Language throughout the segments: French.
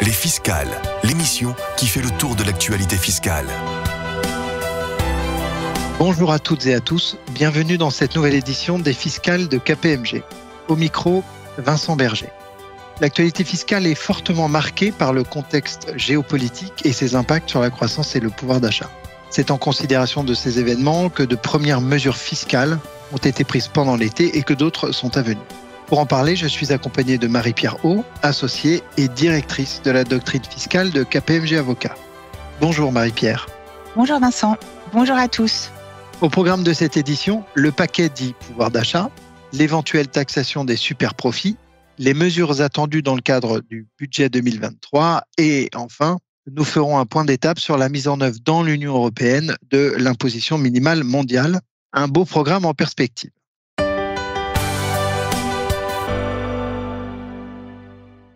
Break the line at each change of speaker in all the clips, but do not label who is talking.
Les Fiscales, l'émission qui fait le tour de l'actualité fiscale.
Bonjour à toutes et à tous, bienvenue dans cette nouvelle édition des Fiscales de KPMG. Au micro, Vincent Berger. L'actualité fiscale est fortement marquée par le contexte géopolitique et ses impacts sur la croissance et le pouvoir d'achat. C'est en considération de ces événements que de premières mesures fiscales ont été prises pendant l'été et que d'autres sont à venir. Pour en parler, je suis accompagné de Marie-Pierre Haut, associée et directrice de la doctrine fiscale de KPMG Avocats. Bonjour Marie-Pierre.
Bonjour Vincent, bonjour à tous.
Au programme de cette édition, le paquet dit pouvoir d'achat, l'éventuelle taxation des super-profits, les mesures attendues dans le cadre du budget 2023 et enfin, nous ferons un point d'étape sur la mise en œuvre dans l'Union européenne de l'imposition minimale mondiale, un beau programme en perspective.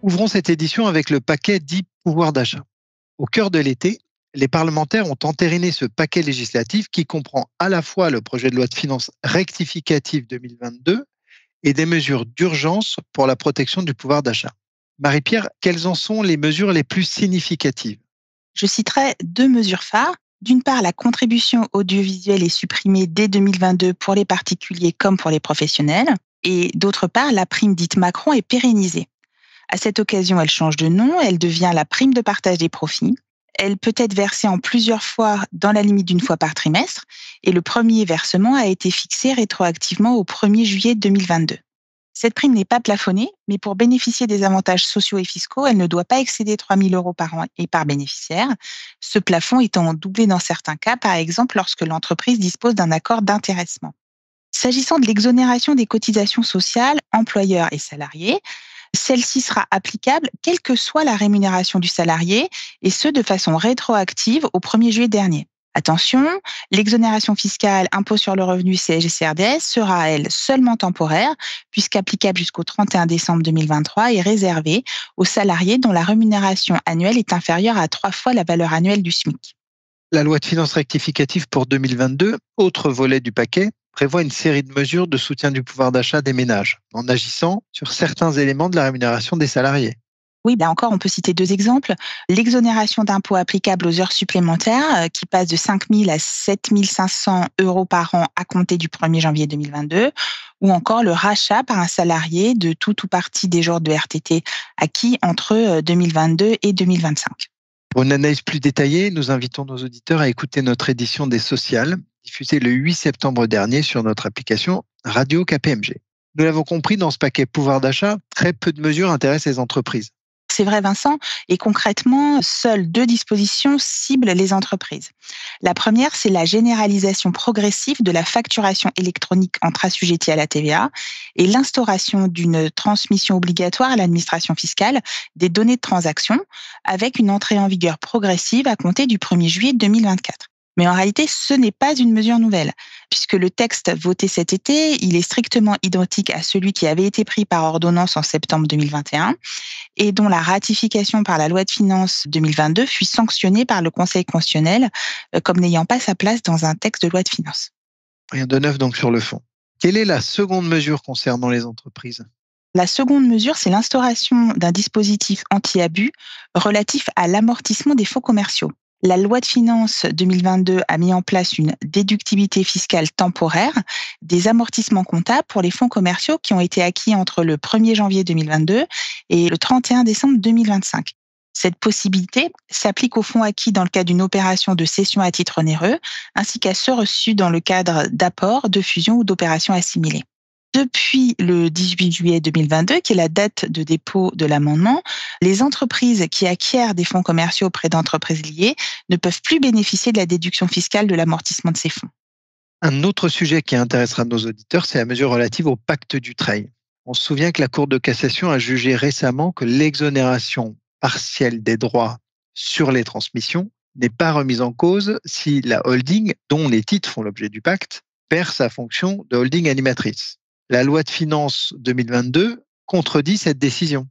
Ouvrons cette édition avec le paquet dit pouvoir d'achat. Au cœur de l'été, les parlementaires ont entériné ce paquet législatif qui comprend à la fois le projet de loi de finances rectificative 2022 et des mesures d'urgence pour la protection du pouvoir d'achat. Marie-Pierre, quelles en sont les mesures les plus significatives ?
Je citerai deux mesures phares. D'une part, la contribution audiovisuelle est supprimée dès 2022 pour les particuliers comme pour les professionnels. Et d'autre part, la prime dite Macron est pérennisée. À cette occasion, elle change de nom, elle devient la prime de partage des profits. Elle peut être versée en plusieurs fois dans la limite d'une fois par trimestre et le premier versement a été fixé rétroactivement au 1er juillet 2022. Cette prime n'est pas plafonnée, mais pour bénéficier des avantages sociaux et fiscaux, elle ne doit pas excéder 3 000 € par an et par bénéficiaire, ce plafond étant doublé dans certains cas, par exemple lorsque l'entreprise dispose d'un accord d'intéressement. S'agissant de l'exonération des cotisations sociales, employeurs et salariés, celle-ci sera applicable quelle que soit la rémunération du salarié, et ce de façon rétroactive au 1er juillet dernier. Attention, l'exonération fiscale impôt sur le revenu CSG-CRDS sera, elle, seulement temporaire, puisqu'applicable jusqu'au 31 décembre 2023 et réservée aux salariés dont la rémunération annuelle est inférieure à 3 fois la valeur annuelle du SMIC.
La loi de finances rectificative pour 2022, autre volet du paquet, prévoit une série de mesures de soutien du pouvoir d'achat des ménages, en agissant sur certains éléments de la rémunération des salariés.
Oui, là encore, on peut citer deux exemples. L'exonération d'impôts applicable aux heures supplémentaires, qui passe de 5 000 à 7 500 € par an à compter du 1er janvier 2022, ou encore le rachat par un salarié de tout ou partie des jours de RTT acquis entre 2022 et 2025.
Pour une analyse plus détaillée, nous invitons nos auditeurs à écouter notre édition des Sociales, diffusée le 8 septembre dernier sur notre application Radio KPMG. Nous l'avons compris, dans ce paquet pouvoir d'achat, très peu de mesures intéressent les entreprises.
C'est vrai, Vincent, et concrètement, seules deux dispositions ciblent les entreprises. La première, c'est la généralisation progressive de la facturation électronique entre assujettis à la TVA et l'instauration d'une transmission obligatoire à l'administration fiscale des données de transaction avec une entrée en vigueur progressive à compter du 1er juillet 2024. Mais en réalité, ce n'est pas une mesure nouvelle, puisque le texte voté cet été, il est strictement identique à celui qui avait été pris par ordonnance en septembre 2021 et dont la ratification par la loi de finances 2022 fut sanctionnée par le Conseil constitutionnel comme n'ayant pas sa place dans un texte de loi de finances.
Rien de neuf donc sur le fond. Quelle est la seconde mesure concernant les entreprises ?
La seconde mesure, c'est l'instauration d'un dispositif anti-abus relatif à l'amortissement des fonds commerciaux. La loi de finances 2022 a mis en place une déductibilité fiscale temporaire des amortissements comptables pour les fonds commerciaux qui ont été acquis entre le 1er janvier 2022 et le 31 décembre 2025. Cette possibilité s'applique aux fonds acquis dans le cadre d'une opération de cession à titre onéreux, ainsi qu'à ceux reçus dans le cadre d'apports, de fusion ou d'opérations assimilées. Depuis le 18 juillet 2022, qui est la date de dépôt de l'amendement, les entreprises qui acquièrent des fonds commerciaux auprès d'entreprises liées ne peuvent plus bénéficier de la déduction fiscale de l'amortissement de ces fonds.
Un autre sujet qui intéressera nos auditeurs, c'est la mesure relative au pacte Dutreil. On se souvient que la Cour de cassation a jugé récemment que l'exonération partielle des droits sur les transmissions n'est pas remise en cause si la holding, dont les titres font l'objet du pacte, perd sa fonction de holding animatrice. La loi de finances 2022 contredit cette décision.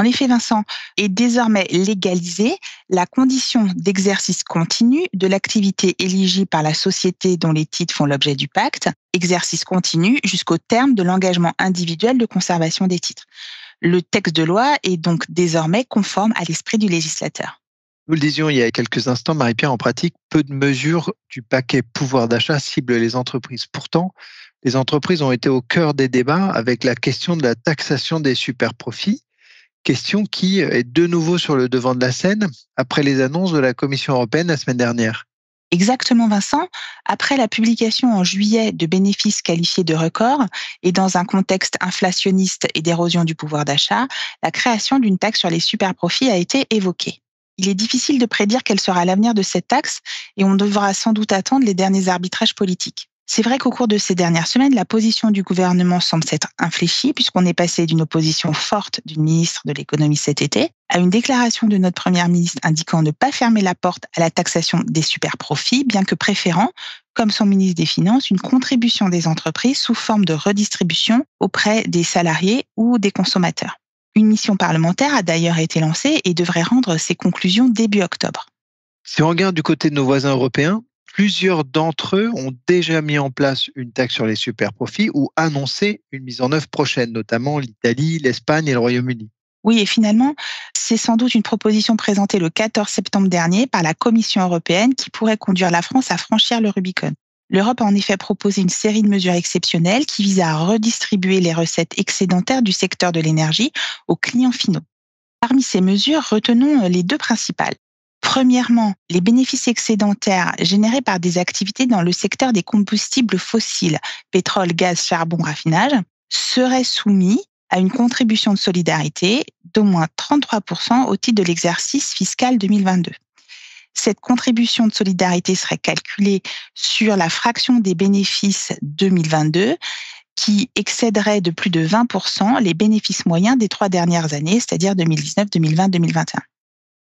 En effet, Vincent, est désormais légalisée la condition d'exercice continu de l'activité éligible par la société dont les titres font l'objet du pacte, exercice continu jusqu'au terme de l'engagement individuel de conservation des titres. Le texte de loi est donc désormais conforme à l'esprit du législateur.
Nous le disions il y a quelques instants, Marie-Pierre, en pratique, peu de mesures du paquet pouvoir d'achat ciblent les entreprises. Pourtant, les entreprises ont été au cœur des débats avec la question de la taxation des superprofits, question qui est de nouveau sur le devant de la scène après les annonces de la Commission européenne la semaine dernière.
Exactement, Vincent. Après la publication en juillet de bénéfices qualifiés de record et dans un contexte inflationniste et d'érosion du pouvoir d'achat, la création d'une taxe sur les superprofits a été évoquée. Il est difficile de prédire quel sera l'avenir de cette taxe et on devra sans doute attendre les derniers arbitrages politiques. C'est vrai qu'au cours de ces dernières semaines, la position du gouvernement semble s'être infléchie puisqu'on est passé d'une opposition forte du ministre de l'économie cet été à une déclaration de notre première ministre indiquant ne pas fermer la porte à la taxation des superprofits, bien que préférant, comme son ministre des Finances, une contribution des entreprises sous forme de redistribution auprès des salariés ou des consommateurs. Une mission parlementaire a d'ailleurs été lancée et devrait rendre ses conclusions début octobre.
Si on regarde du côté de nos voisins européens, plusieurs d'entre eux ont déjà mis en place une taxe sur les superprofits ou annoncé une mise en œuvre prochaine, notamment l'Italie, l'Espagne et le Royaume-Uni.
Oui, et finalement, c'est sans doute une proposition présentée le 14 septembre dernier par la Commission européenne qui pourrait conduire la France à franchir le Rubicon. L'Europe a en effet proposé une série de mesures exceptionnelles qui visent à redistribuer les recettes excédentaires du secteur de l'énergie aux clients finaux. Parmi ces mesures, retenons les deux principales. Premièrement, les bénéfices excédentaires générés par des activités dans le secteur des combustibles fossiles, pétrole, gaz, charbon, raffinage, seraient soumis à une contribution de solidarité d'au moins 33% au titre de l'exercice fiscal 2022. Cette contribution de solidarité serait calculée sur la fraction des bénéfices 2022 qui excéderait de plus de 20% les bénéfices moyens des 3 dernières années, c'est-à-dire 2019, 2020, 2021.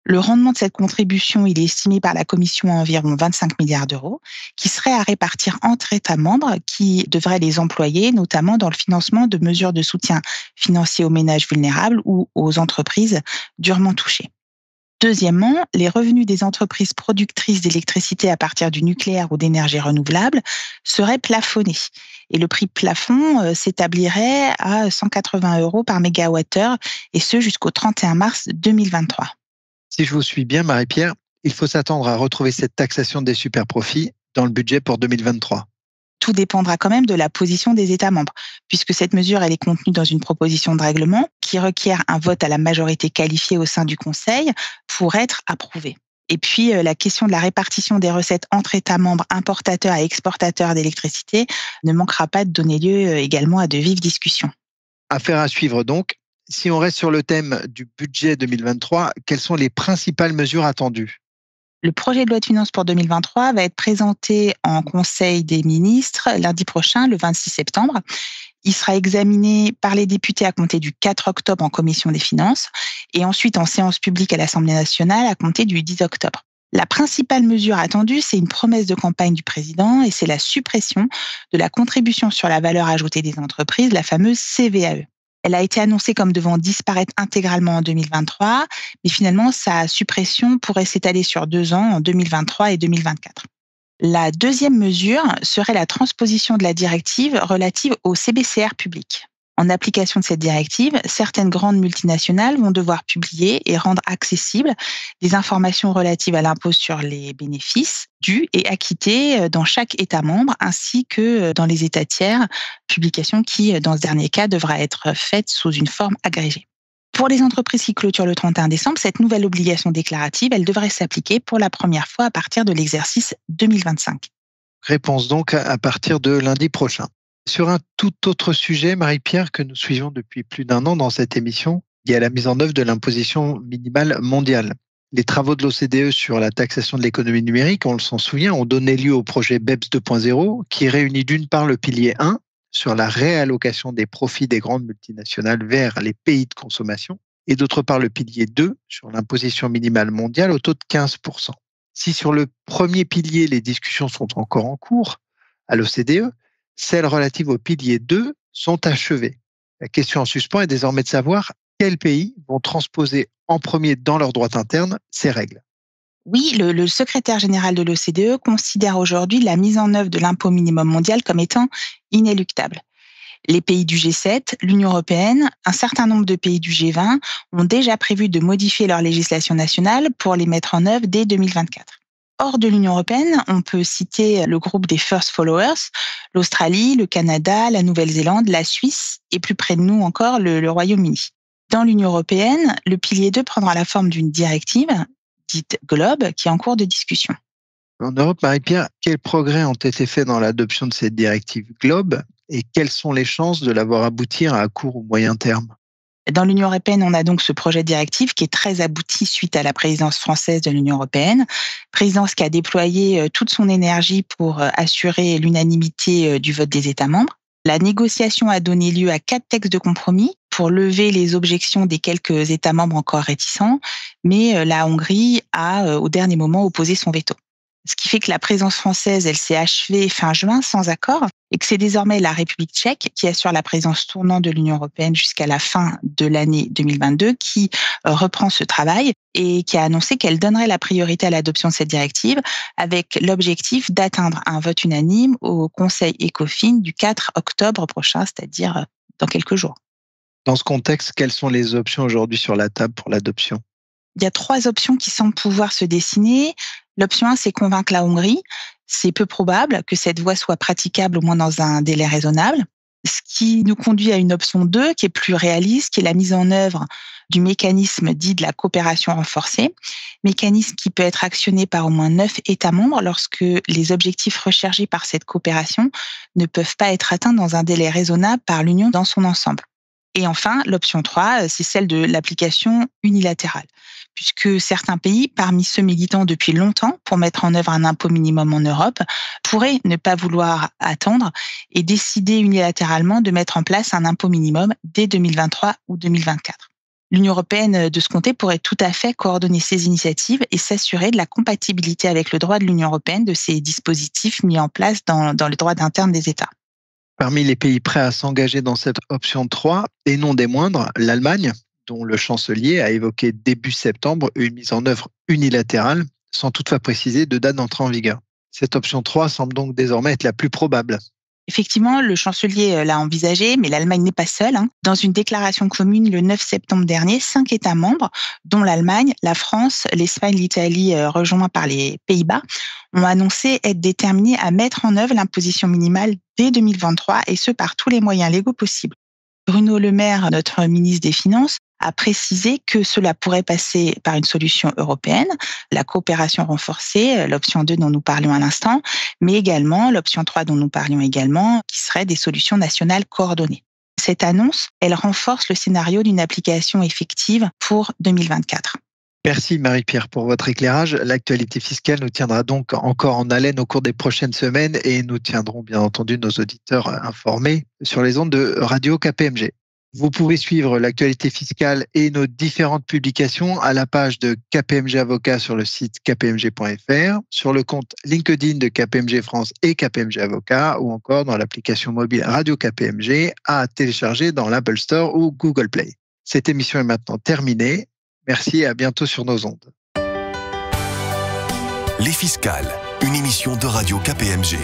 Le rendement de cette contribution, il est estimé par la Commission à environ 25 milliards d'euros, qui seraient à répartir entre États membres qui devraient les employer, notamment dans le financement de mesures de soutien financier aux ménages vulnérables ou aux entreprises durement touchées. Deuxièmement, les revenus des entreprises productrices d'électricité à partir du nucléaire ou d'énergie renouvelable seraient plafonnés. Et le prix plafond s'établirait à 180 € par mégawattheure, et ce jusqu'au 31 mars 2023.
Si je vous suis bien, Marie-Pierre, il faut s'attendre à retrouver cette taxation des superprofits dans le budget pour 2023.
Tout dépendra quand même de la position des États membres, puisque cette mesure elle est contenue dans une proposition de règlement qui requiert un vote à la majorité qualifiée au sein du Conseil pour être approuvée. Et puis, la question de la répartition des recettes entre États membres importateurs et exportateurs d'électricité ne manquera pas de donner lieu également à de vives discussions.
Affaire à suivre donc. Si on reste sur le thème du budget 2023, quelles sont les principales mesures attendues ?
Le projet de loi de finances pour 2023 va être présenté en Conseil des ministres lundi prochain, le 26 septembre. Il sera examiné par les députés à compter du 4 octobre en Commission des finances et ensuite en séance publique à l'Assemblée nationale à compter du 10 octobre. La principale mesure attendue, c'est une promesse de campagne du président et c'est la suppression de la contribution sur la valeur ajoutée des entreprises, la fameuse CVAE. Elle a été annoncée comme devant disparaître intégralement en 2023, mais finalement, sa suppression pourrait s'étaler sur 2 ans, en 2023 et 2024. La deuxième mesure serait la transposition de la directive relative au CBCR public. En application de cette directive, certaines grandes multinationales vont devoir publier et rendre accessibles des informations relatives à l'impôt sur les bénéfices dus et acquittés dans chaque État membre, ainsi que dans les États tiers, publication qui, dans ce dernier cas, devra être faite sous une forme agrégée. Pour les entreprises qui clôturent le 31 décembre, cette nouvelle obligation déclarative, elle devrait s'appliquer pour la première fois à partir de l'exercice 2025.
Réponse donc à partir de lundi prochain. Sur un tout autre sujet, Marie-Pierre, que nous suivons depuis plus d'1 an dans cette émission, il y a la mise en œuvre de l'imposition minimale mondiale. Les travaux de l'OCDE sur la taxation de l'économie numérique, on s'en souvient, ont donné lieu au projet BEPS 2.0 qui réunit d'une part le pilier 1 sur la réallocation des profits des grandes multinationales vers les pays de consommation et d'autre part le pilier 2 sur l'imposition minimale mondiale au taux de 15%. Si sur le premier pilier, les discussions sont encore en cours à l'OCDE, celles relatives au pilier 2 sont achevées. La question en suspens est désormais de savoir quels pays vont transposer en premier dans leur droit interne ces règles.
Oui, le secrétaire général de l'OCDE considère aujourd'hui la mise en œuvre de l'impôt minimum mondial comme étant inéluctable. Les pays du G7, l'Union européenne, un certain nombre de pays du G20 ont déjà prévu de modifier leur législation nationale pour les mettre en œuvre dès 2024. Hors de l'Union européenne, on peut citer le groupe des First Followers, l'Australie, le Canada, la Nouvelle-Zélande, la Suisse et plus près de nous encore le Royaume-Uni. Dans l'Union européenne, le pilier 2 prendra la forme d'une directive, dite GLOBE, qui est en cours de discussion.
En Europe, Marie-Pierre, quels progrès ont été faits dans l'adoption de cette directive GLOBE et quelles sont les chances de la voir aboutir à court ou moyen terme ?
Dans l'Union européenne, on a donc ce projet de directive qui est très abouti suite à la présidence française de l'Union européenne, présidence qui a déployé toute son énergie pour assurer l'unanimité du vote des États membres. La négociation a donné lieu à 4 textes de compromis pour lever les objections des quelques États membres encore réticents, mais la Hongrie a, au dernier moment, opposé son veto. Ce qui fait que la présidence française, elle s'est achevée fin juin sans accord et que c'est désormais la République tchèque qui assure la présidence tournante de l'Union européenne jusqu'à la fin de l'année 2022 qui reprend ce travail et qui a annoncé qu'elle donnerait la priorité à l'adoption de cette directive avec l'objectif d'atteindre un vote unanime au Conseil ECOFIN du 4 octobre prochain, c'est-à-dire dans quelques jours.
Dans ce contexte, quelles sont les options aujourd'hui sur la table pour l'adoption ?
Il y a 3 options qui semblent pouvoir se dessiner. L'option 1, c'est convaincre la Hongrie. C'est peu probable que cette voie soit praticable au moins dans un délai raisonnable. Ce qui nous conduit à une option 2 qui est plus réaliste, qui est la mise en œuvre du mécanisme dit de la coopération renforcée, mécanisme qui peut être actionné par au moins 9 États membres lorsque les objectifs recherchés par cette coopération ne peuvent pas être atteints dans un délai raisonnable par l'Union dans son ensemble. Et enfin, l'option 3, c'est celle de l'application unilatérale, puisque certains pays, parmi ceux militant depuis longtemps pour mettre en œuvre un impôt minimum en Europe, pourraient ne pas vouloir attendre et décider unilatéralement de mettre en place un impôt minimum dès 2023 ou 2024. L'Union européenne, de ce côté, pourrait tout à fait coordonner ces initiatives et s'assurer de la compatibilité avec le droit de l'Union européenne de ces dispositifs mis en place dans le droit interne des États.
Parmi les pays prêts à s'engager dans cette option 3, et non des moindres, l'Allemagne, dont le chancelier a évoqué début septembre une mise en œuvre unilatérale, sans toutefois préciser de date d'entrée en vigueur. Cette option 3 semble donc désormais être la plus probable.
Effectivement, le chancelier l'a envisagé, mais l'Allemagne n'est pas seule. Dans une déclaration commune le 9 septembre dernier, 5 États membres, dont l'Allemagne, la France, l'Espagne, l'Italie, rejoints par les Pays-Bas, ont annoncé être déterminés à mettre en œuvre l'imposition minimale dès 2023, et ce par tous les moyens légaux possibles. Bruno Le Maire, notre ministre des Finances, a précisé que cela pourrait passer par une solution européenne, la coopération renforcée, l'option 2 dont nous parlions à l'instant, mais également l'option 3 dont nous parlions également, qui serait des solutions nationales coordonnées. Cette annonce, elle renforce le scénario d'une application effective pour 2024.
Merci Marie-Pierre pour votre éclairage. L'actualité fiscale nous tiendra donc encore en haleine au cours des prochaines semaines et nous tiendrons bien entendu nos auditeurs informés sur les ondes de Radio KPMG. Vous pouvez suivre l'actualité fiscale et nos différentes publications à la page de KPMG Avocat sur le site kpmg.fr, sur le compte LinkedIn de KPMG France et KPMG Avocat ou encore dans l'application mobile Radio KPMG à télécharger dans l'Apple Store ou Google Play. Cette émission est maintenant terminée. Merci et à bientôt sur nos ondes.
Les Fiscales, une émission de Radio KPMG.